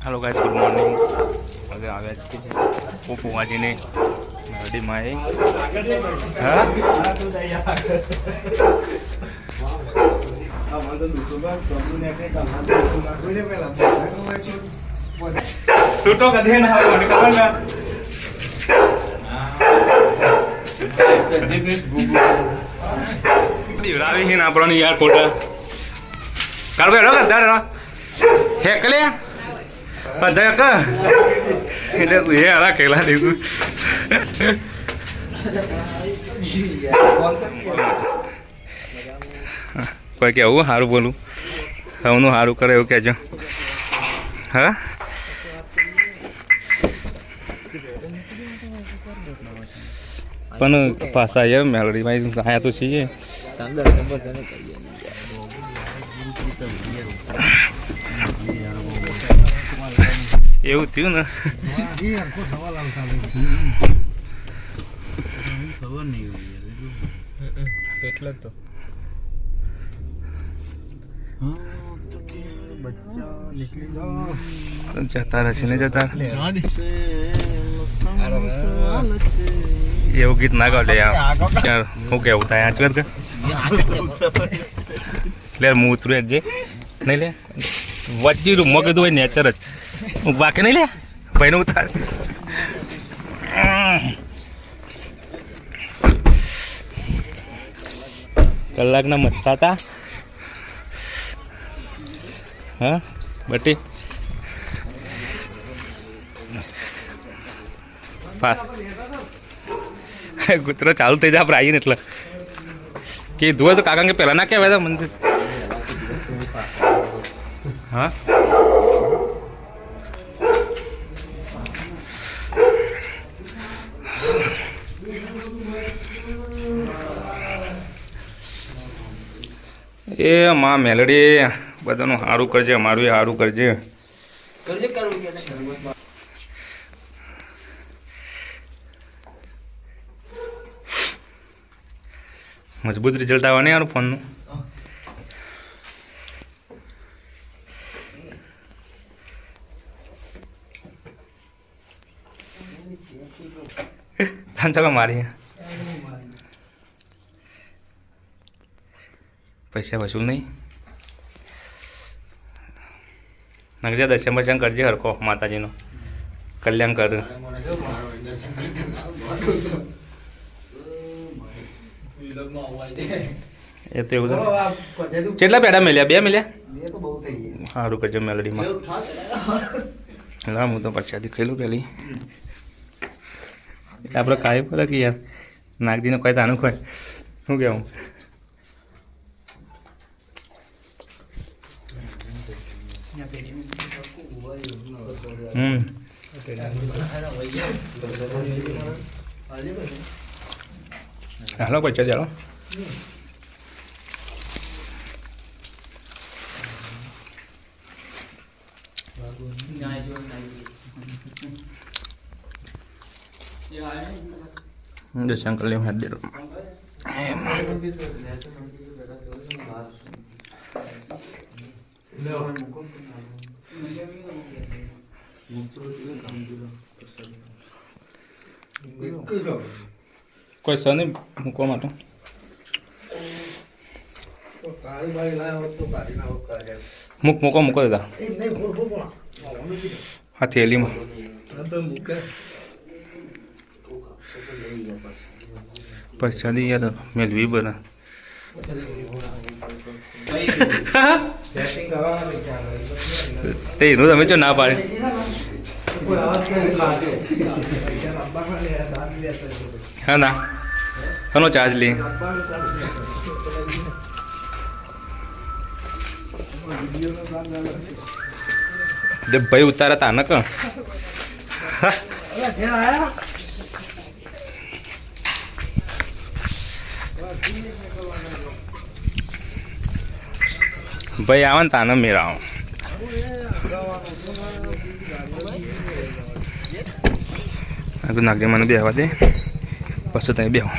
Hello guys, good morning. अरे आ गया वो पुआ जी ने मेलोडी माए सूटो का देना है वो निकाल ना रावी ही ना पुरानी यार कोटा कर बे रोगा दर हे कले pada ke ini ya lah kelah itu કોઈ કે આવું સારું બોલું સૌનું સારું કરે એવું કહેજો હા પણ પાછા યાર મેલોડીમાં આયા તો છીએ એવું થયું ને એટલે તો જતા રહેશે ને જતા એવું ગીત ના ગાવ લે યાર શું કેવું થાય આંચ કે લે હું ઉતરું એક જે નહીં લે વચ્ચે રૂમમાં કીધું હોય નેચર જ બાકી નહીં લે ભાઈનું ઉતાર કલાકના મથતા હતા હા બટી પાસ કૂતરો ચાલુ થઈ જાય આપણે આવીએ ને એટલે કીધું હોય તો કાકા કે પહેલાં ના કહેવાય હતા મને હા એ માં મેલડી બધાનું સારું કરજે, અમારું સારું કરજે. મજબૂત રિઝલ્ટ આવવા નહીં યાર ફોનનું. તાન મારી પૈસા વસૂલ નહીં નગજા દર્શન બર્શન કરજે હરખો માતાજીનો કલ્યાણ કર. એ તો એવું છે. કેટલા પેડા મળ્યા? 2 મળ્યા. સારું કરજો મેલોડીમાં. ના હું તો પ્રસાદી ખાઈલું પેલી આપણે કાંઈ પડે કે યાર નાગજીને કોઈ તાનું કોઈ શું કહેવું. હાલો પછી ચાલો દર્શન કરી લેવું. હેડ કોઈ સર નહીં મૂકવા માટે મૂકો દાદા હા થેલીમાં પ્રસાદી યાર મેળવી બના તે એનું તમે ચો ના પાડે. હા ના તનો ચાર્જ લે જબ ભાઈ ઉતારા તા નક ભાઈ આવે ને તાને મેળા નાખજે મને બેહવા દે પછી તમે બેહો.